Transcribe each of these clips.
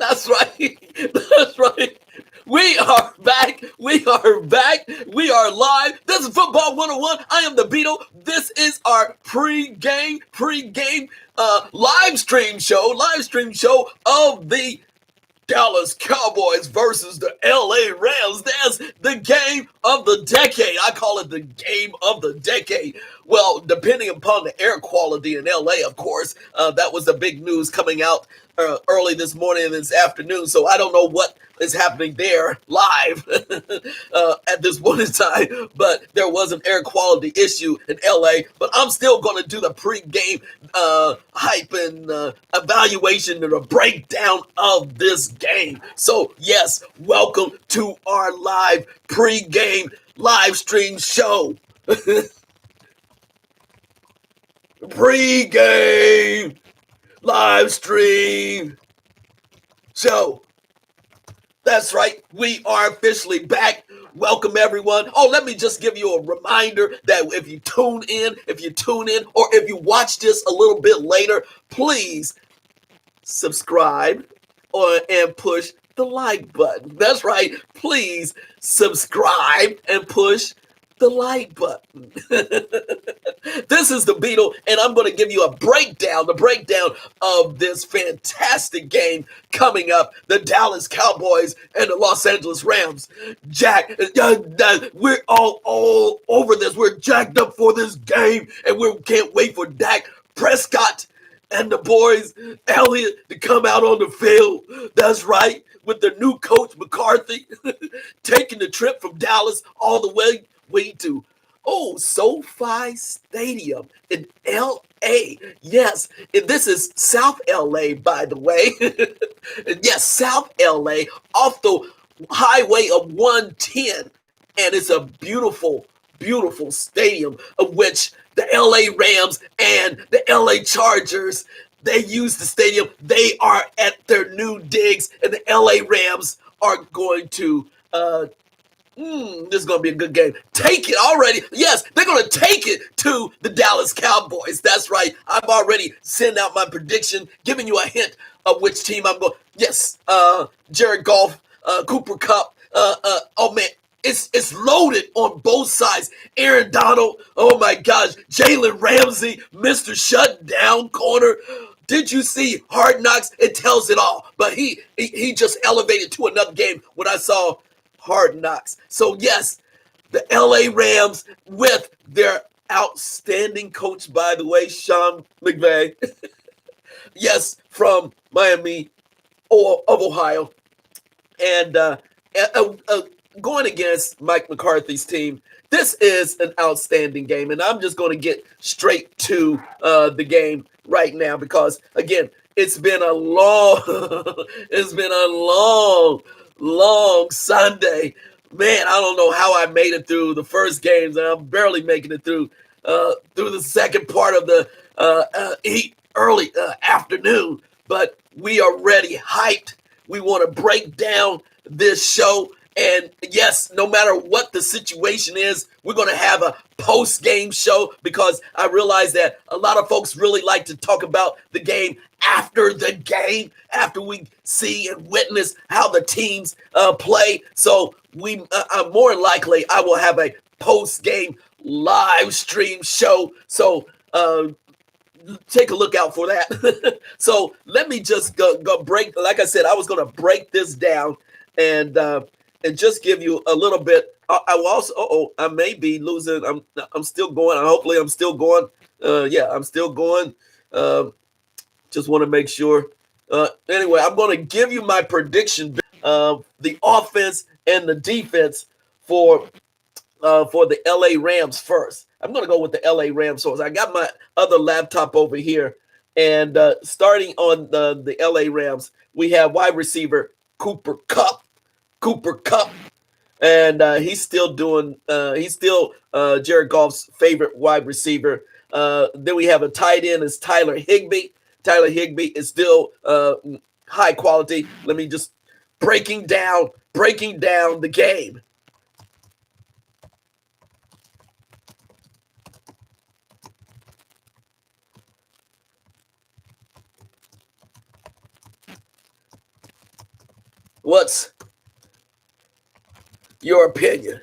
That's right. That's right. We are back. We are back. We are live. This is Football 101. I am the Beetle. This is our pregame live stream show of the Dallas Cowboys versus the LA Rams. That's the game of the decade. I call it the game of the decade. Well, depending upon the air quality in LA, of course, that was the big news coming out early this morning and this afternoon. So I don't know what is happening there live at this point in time, but there was an air quality issue in LA. But I'm still going to do the pregame hype and evaluation and a breakdown of this game. So yes, welcome to our live pregame live stream show. Pregame live stream show. That's right. We are officially back. Welcome, everyone. Oh, let me just give you a reminder that if you tune in, or if you watch this a little bit later, please subscribe and push the like button. That's right. Please subscribe and push the like button. This is the Beetle, and I'm going to give you the breakdown of this fantastic game coming up, the Dallas Cowboys and the Los Angeles Rams. Jack, we're all over this. We're jacked up for this game, and we can't wait for Dak Prescott and the boys, Elliott, to come out on the field. That's right, with the new coach McCarthy taking the trip from Dallas all the way to SoFi Stadium in L.A. Yes, and this is South L.A., by the way. Yes, South L.A., off the highway of 110. And it's a beautiful, beautiful stadium of which the L.A. Rams and the L.A. Chargers, they use the stadium. They are at their new digs, and the L.A. Rams are going to this is going to be a good game. Take it already. Yes, they're going to take it to the Dallas Cowboys. That's right. I've already sent out my prediction, giving you a hint of which team I'm going. Yes, Jared Goff, Cooper Kupp. Oh, man. It's loaded on both sides. Aaron Donald. Oh, my gosh. Jalen Ramsey, Mr. Shutdown Corner. Did you see Hard Knocks? It tells it all. But he just elevated to another game when I saw Hard Knocks. So yes, the LA Rams with their outstanding coach, by the way, Sean McVay. Yes, from Miami of Ohio. And going against Mike McCarthy's team, this is an outstanding game. And I'm just going to get straight to the game right now because, again, it's been a long Sunday. Man, I don't know how I made it through the first games, and I'm barely making it through the second part of the early afternoon. But we are ready, hyped. We want to break down this show. And yes, no matter what the situation is, we're going to have a post-game show because I realize that a lot of folks really like to talk about the game after the game, after we see and witness how the teams play. So more likely I will have a post-game live stream show. So take a look out for that. So let me just go break. Like I said, I was going to break this down and just give you a little bit. I will also. I may be losing. I'm still going. Hopefully, I'm still going. Yeah, I'm still going. Just want to make sure. Anyway, I'm going to give you my prediction of the offense and the defense for the LA Rams first. I'm going to go with the LA Rams first. I got my other laptop over here, and starting on the LA Rams, we have wide receiver Cooper Kupp. And he's still Jared Goff's favorite wide receiver. Then we have a tight end is Tyler Higbee. Tyler Higbee is still high quality. Let me just breaking down the game. What's your opinion?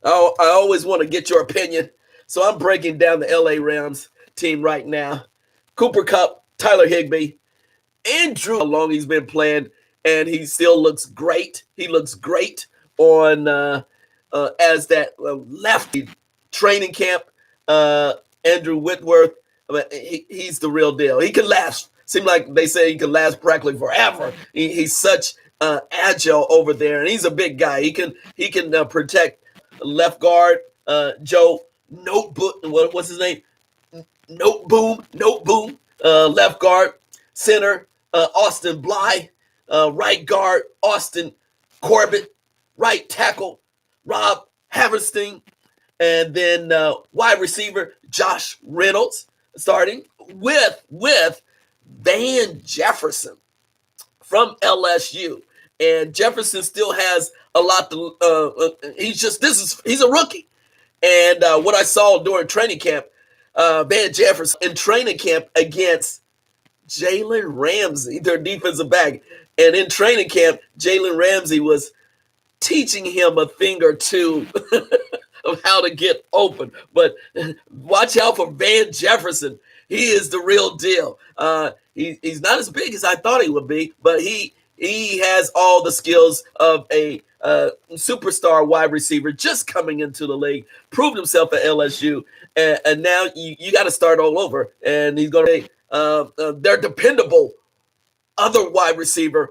I always want to get your opinion. So I'm breaking down the LA Rams team right now. Cooper Kupp, Tyler Higbee, Andrew, how long he's been playing, and he still looks great. He looks great on as that lefty training camp. Andrew Whitworth, I mean, he's the real deal. He can last. Seem like they say he can last practically forever. He's such agile over there, and he's a big guy. He can protect left guard Joe Notebook. What's his name? Note boom. Left guard center Austin Bly, right guard Austin Corbett, right tackle Rob Haverstein, and then wide receiver Josh Reynolds, starting with Van Jefferson from LSU. And Jefferson still has a lot to. He's a rookie. And what I saw during training camp, Van Jefferson in training camp against Jalen Ramsey, their defensive back. And in training camp, Jalen Ramsey was teaching him a thing or two of how to get open. But watch out for Van Jefferson. He is the real deal. He's not as big as I thought he would be, but he has all the skills of a superstar wide receiver just coming into the league, proved himself at LSU, and now you got to start all over. And he's going to their dependable other wide receiver,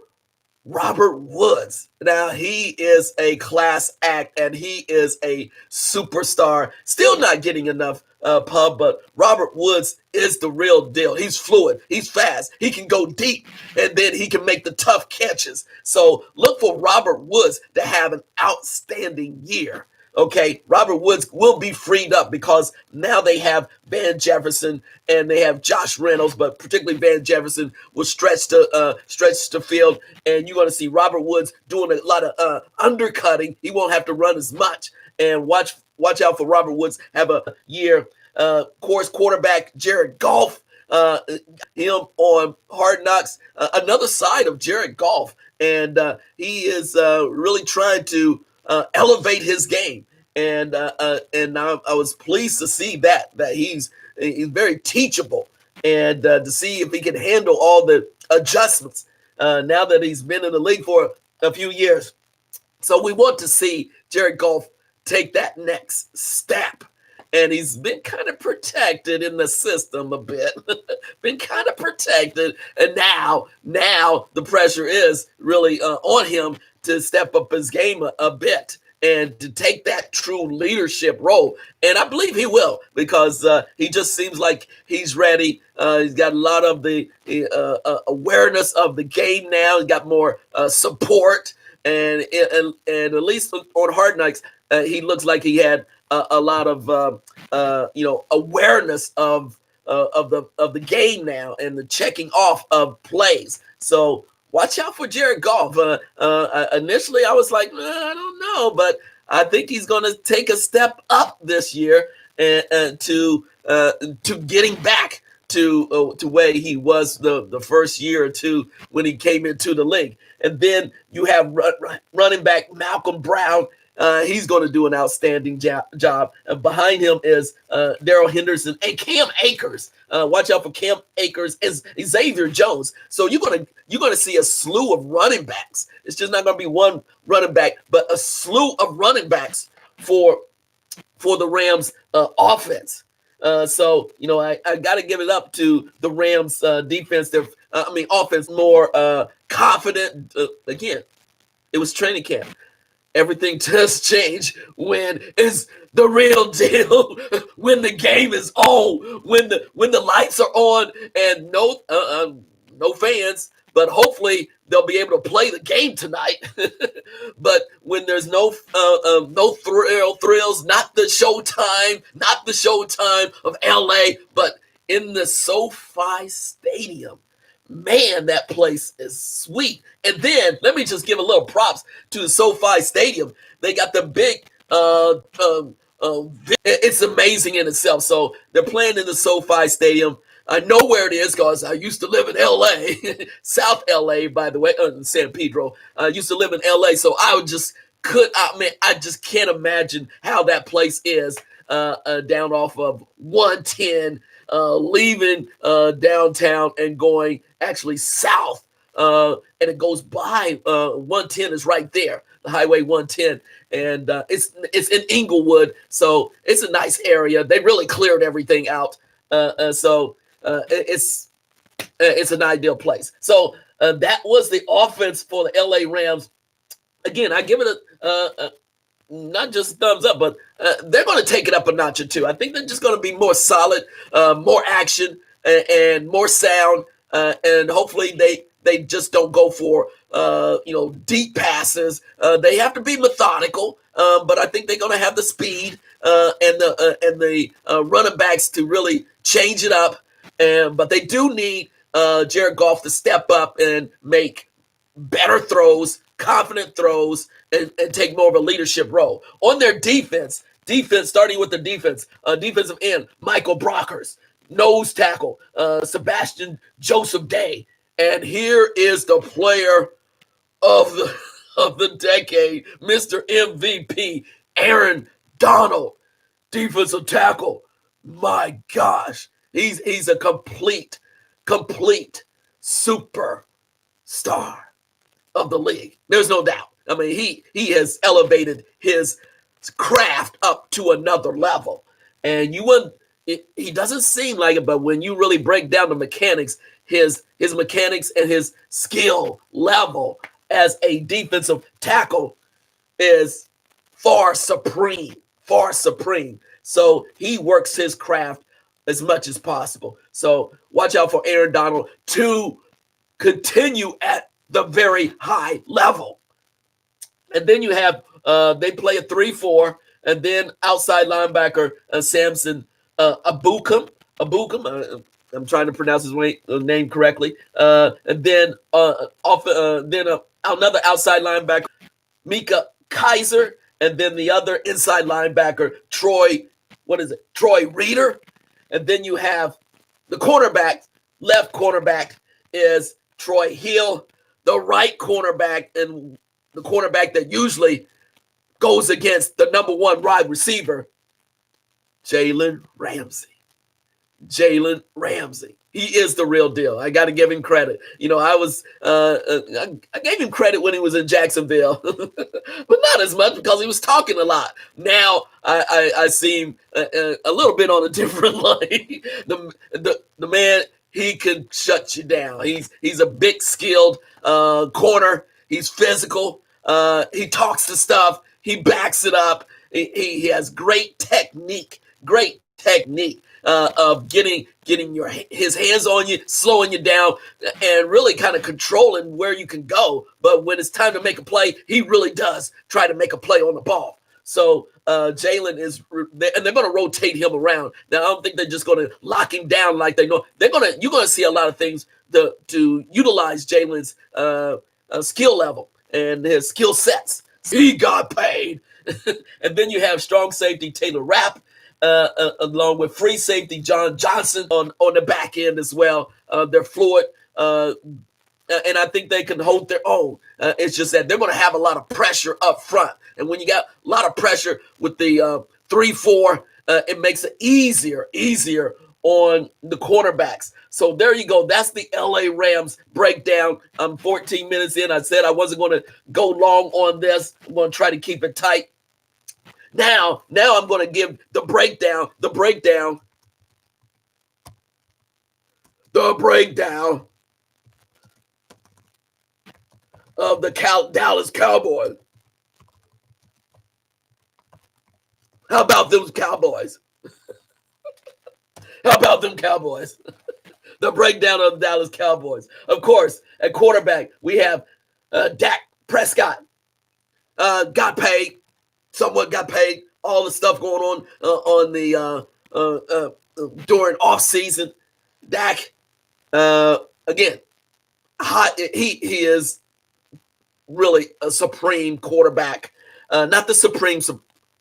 Robert Woods. Now, he is a class act, and he is a superstar. Still not getting enough pub, but Robert Woods is the real deal. He's fluid. He's fast. He can go deep, and then he can make the tough catches. So look for Robert Woods to have an outstanding year. Okay, Robert Woods will be freed up because now they have Van Jefferson and they have Josh Reynolds, but particularly Van Jefferson will stretch the field, and you're going to see Robert Woods doing a lot of undercutting. He won't have to run as much, and watch out for Robert Woods have a year. Course quarterback Jared Goff, him on Hard Knocks, another side of Jared Goff, and he is really trying to elevate his game, and I was pleased to see that he's very teachable, and to see if he can handle all the adjustments now that he's been in the league for a few years. So we want to see Jared Goff take that next step. And he's been kind of protected in the system a bit, been kind of protected. And now the pressure is really on him to step up his game a bit and to take that true leadership role. And I believe he will, because he just seems like he's ready. He's got a lot of the awareness of the game now. He's got more support. And at least on Hard Knocks, he looks like he had a lot of awareness of the game now and the checking off of plays. So watch out for Jared Goff. Initially, I was like, I don't know, but I think he's going to take a step up this year and to getting back to where he was the first year or two when he came into the league. And then you have running back Malcolm Brown. He's going to do an outstanding job. Behind him is Darrell Henderson and Cam Akers. Watch out for Cam Akers and Xavier Jones. So you're going to see a slew of running backs. It's just not going to be one running back, but a slew of running backs for the Rams offense. So I got to give it up to the Rams defense. Offense more confident. Again, it was training camp. Everything does change when it's the real deal, when the game is on, when the lights are on, and no fans, but hopefully they'll be able to play the game tonight. But when there's no thrills, not the showtime of LA, but in the SoFi Stadium. Man, that place is sweet. And then let me just give a little props to the SoFi Stadium. They got the big, it's amazing in itself. So they're playing in the SoFi Stadium. I know where it is because I used to live in LA, South LA, by the way, San Pedro. I used to live in LA, so I just can't imagine how that place is down off of 110, leaving downtown and going actually south. And it goes by 110 is right there, the Highway 110, and it's in Inglewood, so it's a nice area. They really cleared everything out, so it's an ideal place. So that was the offense for the LA Rams. Again, I give it a not just thumbs up, but they're going to take it up a notch or two. I think they're just going to be more solid, more action, and more sound, and hopefully they just don't go for deep passes. They have to be methodical, but I think they're going to have the speed and the running backs to really change it up. But they do need Jared Goff to step up and make better throws, confident throws, and take more of a leadership role. On their defense, starting with the defensive end, Michael Brockers, nose tackle, Sebastian Joseph Day. And here is the player of the decade, Mr. MVP, Aaron Donald, defensive tackle. My gosh, he's a complete superstar of the league. There's no doubt. I mean, he has elevated his craft up to another level. And he doesn't seem like it, but when you really break down the mechanics, his mechanics and his skill level as a defensive tackle is far supreme. So he works his craft as much as possible. So watch out for Aaron Donald to continue at the very high level. And then you have they play a 3-4, and then outside linebacker Samson Abukum. I'm trying to pronounce his name correctly. And then another outside linebacker, Mika Kaiser, and then the inside linebacker, Troy Reeder. And then you have the left cornerback is Troy Hill, the right cornerback, and the cornerback that usually goes against the number one wide receiver, Jalen Ramsey. He is the real deal. I got to give him credit. I gave him credit when he was in Jacksonville, but not as much because he was talking a lot. Now I see him a little bit on a different line. The man, he can shut you down. He's a big, skilled corner. He's physical. He talks to stuff. He backs it up. He has great technique of getting his hands on you, slowing you down, and really kind of controlling where you can go. But when it's time to make a play, he really does try to make a play on the ball. So Jalen is, and they're going to rotate him around. Now, I don't think they're just going to lock him down like they know. You're going to see a lot of things to utilize Jalen's skill level and his skill sets. He got paid. And then you have strong safety Taylor Rapp, along with free safety John Johnson on the back end as well. They're fluid, and I think they can hold their own. It's just that they're going to have a lot of pressure up front. And when you got a lot of pressure with the 3-4, it makes it easier on the cornerbacks. So there you go. That's the LA Rams breakdown. I'm 14 minutes in. I said I wasn't going to go long on this. I'm going to try to keep it tight. Now I'm going to give the breakdown of the Dallas Cowboys. How about those Cowboys? The breakdown of the Dallas Cowboys. Of course, at quarterback, we have Dak Prescott. Got paid. Somewhat got paid. All the stuff going on the during off season. Dak, again, hot. He is really a supreme quarterback. Not the supreme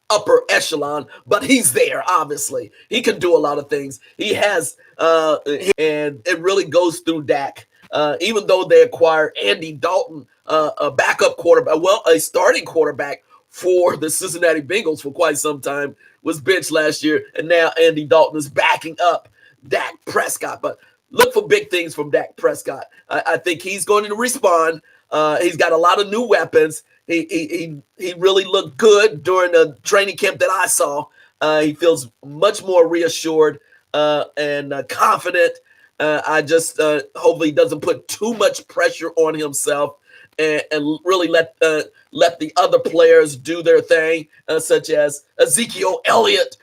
upper echelon, but he's there. Obviously, he can do a lot of things. He has, and it really goes through Dak. Even though they acquired Andy Dalton, a backup quarterback, well, a starting quarterback for the Cincinnati Bengals for quite some time, was benched last year, and now Andy Dalton is backing up Dak Prescott. But look for big things from Dak Prescott. I think he's going to respond. He's got a lot of new weapons. He really looked good during the training camp that I saw. He feels much more reassured and confident. I just hopefully he doesn't put too much pressure on himself and really let the other players do their thing, such as Ezekiel Elliott.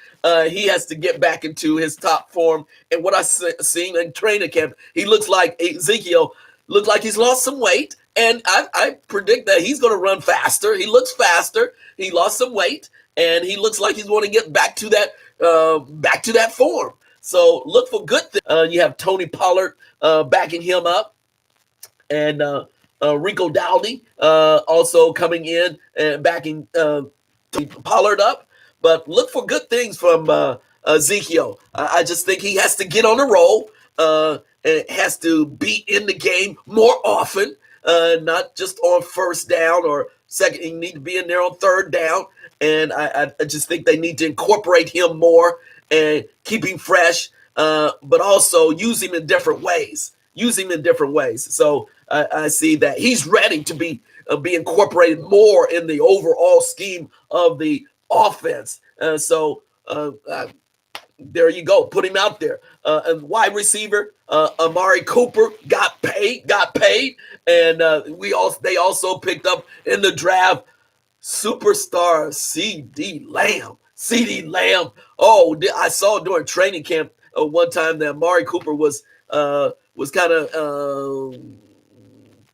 He has to get back into his top form. And what I've seen in training camp, he looks like Ezekiel looks like he's lost some weight. And I predict that he's going to run faster. He looks faster. He lost some weight, and he looks like he's going to get back to that form. So look for good things. You have Tony Pollard backing him up, and Rico Dowdy also coming in and backing Pollard up. But look for good things from Ezekiel. I just think he has to get on a roll and has to be in the game more often. Not just on first down or second. You need to be in there on third down. And I just think they need to incorporate him more and keep him fresh, but also use him in different ways. So I see that he's ready to be incorporated more in the overall scheme of the offense. So there you go. Put him out there. And wide receiver, Amari Cooper got paid, and they also picked up in the draft superstar CeeDee Lamb. Oh, I saw during training camp one time that Amari Cooper was kind of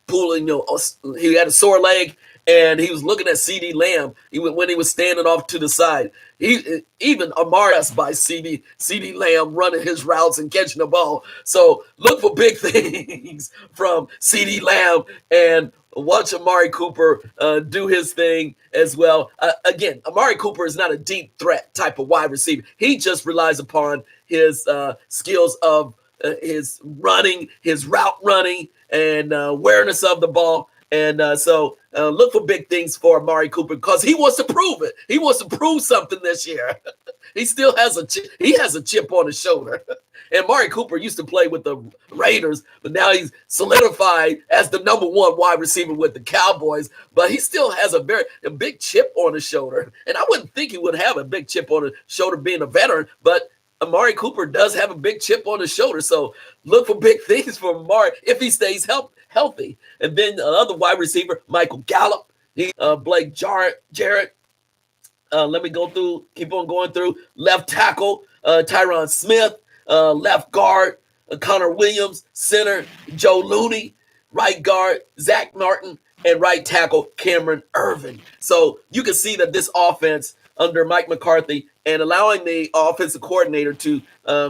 pulling. He had a sore leg, and he was looking at CeeDee Lamb. When he was standing off to the side. Even Amari by CeeDee Lamb running his routes and catching the ball. So look for big things from CeeDee Lamb and watch Amari Cooper do his thing as well. Again, Amari Cooper is not a deep threat type of wide receiver. He just relies upon his skills of his running, his route running, and awareness of the ball. And so look for big things for Amari Cooper because he wants to prove it. He wants to prove something this year. He still has a chip on his shoulder. And Amari Cooper used to play with the Raiders, but now he's solidified as the number one wide receiver with the Cowboys. But he still has a big chip on his shoulder. And I wouldn't think he would have a big chip on his shoulder being a veteran, but Amari Cooper does have a big chip on his shoulder. So look for big things for Amari if he stays healthy. And then another wide receiver, Michael Gallup, Blake Jarrett. Let me keep on going through. Left tackle, Tyron Smith. Left guard, Connor Williams. Center, Joe Looney. Right guard, Zach Martin. And right tackle, Cameron Irvin. So you can see that this offense under Mike McCarthy and allowing the offensive coordinator to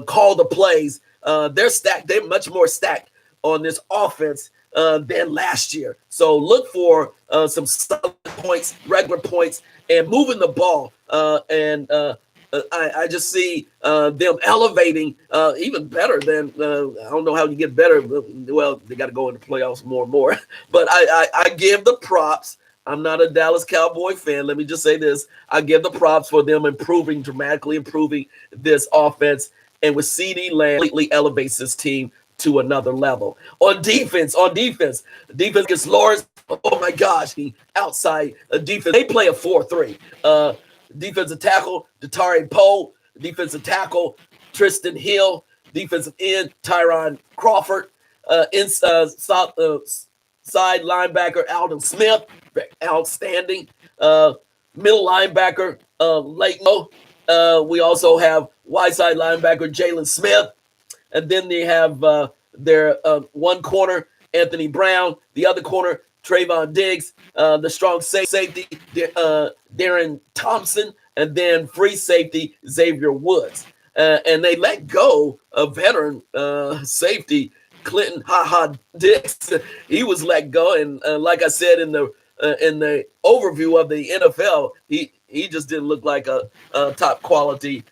call the plays, they're stacked. They're much more stacked on this offense than last year. So look for some solid points, regular points, and moving the ball. I just see them elevating even better than I don't know how you get better. Well, they got to go into playoffs more and more. But I give the props. I'm not a Dallas Cowboy fan. Let me just say this. I give the props for them dramatically improving this offense. And with CeeDee Lamb, completely elevates this team to another level. On defense against Lawrence, oh my gosh, the outside defense. They play a 4-3. Defensive tackle, Datari Poe. Defensive tackle, Tristan Hill. Defensive end, Tyron Crawford. Side linebacker, Alden Smith. Outstanding. Middle linebacker, Leighton. We also have wide side linebacker, Jalen Smith. And then they have their one corner, Anthony Brown. The other corner, Trayvon Diggs. The strong safety, Darren Thompson. And then free safety, Xavier Woods. And they let go of veteran safety, Clinton Dix. He was let go. And like I said in the in the overview of the NFL, he just didn't look like a top quality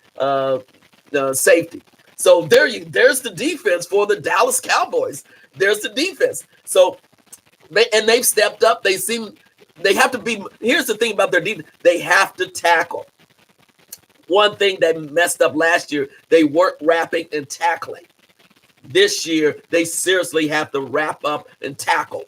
safety. So there's the defense for the Dallas Cowboys. There's the defense. So they've stepped up. They have to be. Here's the thing about their defense: they have to tackle. One thing they messed up last year, they weren't wrapping and tackling. This year, they seriously have to wrap up and tackle.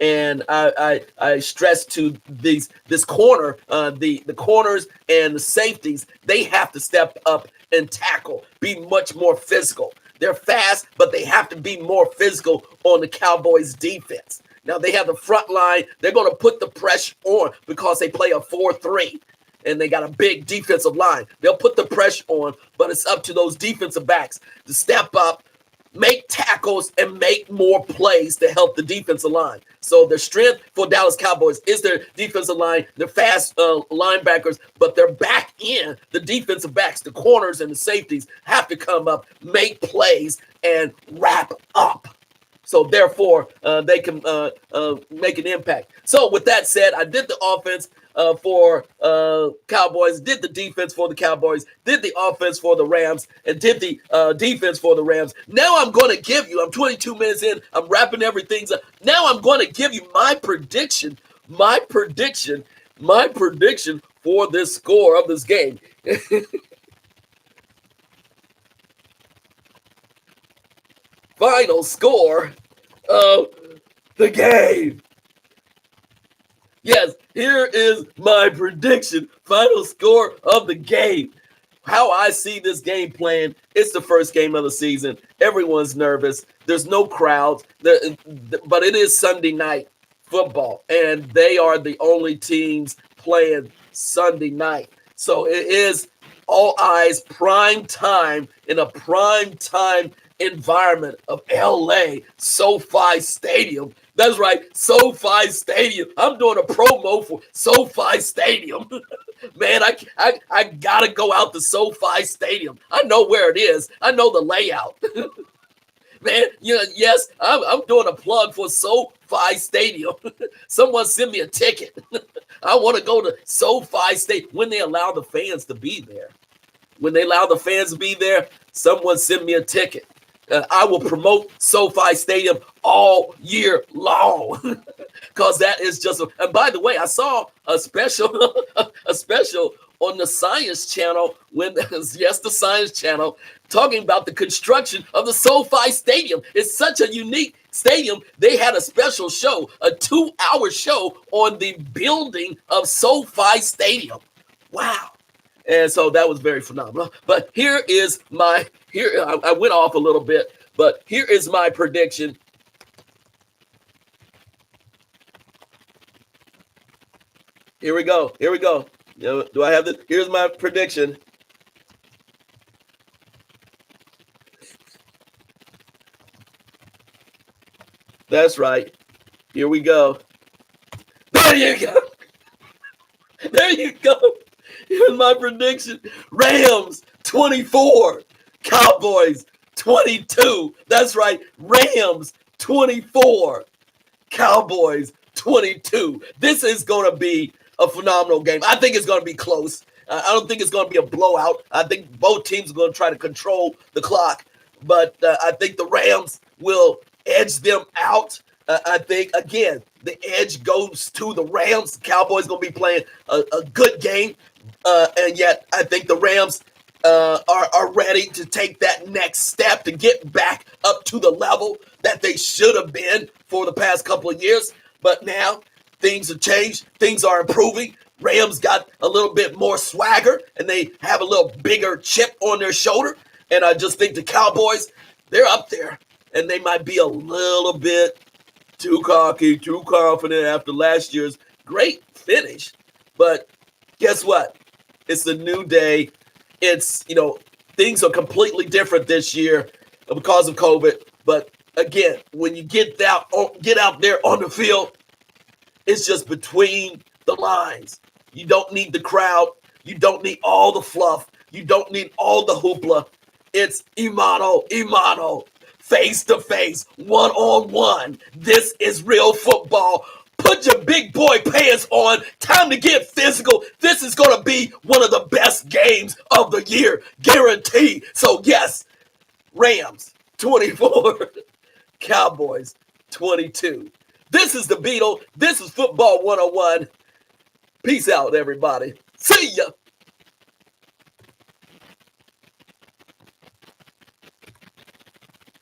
And I stress to this corner, the corners and the safeties, they have to step up and tackle, be much more physical. They're fast, but they have to be more physical on the Cowboys defense. Now they have the front line. They're going to put the pressure on because they play a 4-3. And they got a big defensive line. They'll put the pressure on, but it's up to those defensive backs to step up, make tackles, and make more plays to help the defensive line. So the strength for Dallas Cowboys is their defensive line, their fast linebackers, but their back end, the defensive backs, the corners and the safeties have to come up, make plays, and wrap up. So therefore, they can make an impact. So with that said, I did the offense for Cowboys, did the defense for the Cowboys, did the offense for the Rams, and did the defense for the Rams. Now I'm going to give you, I'm 22 minutes in, I'm wrapping everything up. Now I'm going to give you my prediction for this score of this game. Final score of the game. Yes, here is my prediction. Final score of the game. How I see this game playing, it's the first game of the season. Everyone's nervous. There's no crowds, but it is Sunday night football, and they are the only teams playing Sunday night. So it is all eyes, prime time, in a prime time environment of LA, SoFi Stadium. That's right, SoFi Stadium. I'm doing a promo for SoFi Stadium. Man, I gotta go out to SoFi Stadium. I know where it is. I know the layout. Man, yes, I'm doing a plug for SoFi Stadium. Someone send me a ticket. I want to go to SoFi Stadium when they allow the fans to be there. When they allow the fans to be there, someone send me a ticket. I will promote SoFi Stadium all year long because that is just. And by the way, I saw a special on the Science Channel the Science Channel talking about the construction of the SoFi Stadium. It's such a unique stadium. They had a special show, a 2-hour show on the building of SoFi Stadium. Wow. And so that was very phenomenal. But I went off a little bit, but here is my prediction. Here we go. Do I have this? Here's my prediction. That's right. Here we go. There you go. There you go. Here's my prediction. Rams 24, Cowboys 22. That's right. Rams 24, Cowboys 22. This is going to be a phenomenal game. I think it's going to be close. I don't think it's going to be a blowout. I think both teams are going to try to control the clock. But I think the Rams will edge them out. I think, again, the edge goes to the Rams. The Cowboys going to be playing a good game. And yet I think the Rams are ready to take that next step to get back up to the level that they should have been for the past couple of years. But now things have changed. Things are improving. Rams got a little bit more swagger, and they have a little bigger chip on their shoulder. And I just think the Cowboys, they're up there, and they might be a little bit too cocky, too confident after last year's great finish. But guess what? It's a new day. It's, things are completely different this year because of COVID. But again, when you get out there on the field, it's just between the lines. You don't need the crowd. You don't need all the fluff. You don't need all the hoopla. It's imano, face to face, one-on-one. This is real football. Put Put your big boy pants on. Time to get physical. This is going to be one of the best games of the year, guaranteed. So, yes, Rams 24, Cowboys 22. This is the Beetle. This is Football 101. Peace out, everybody. See ya.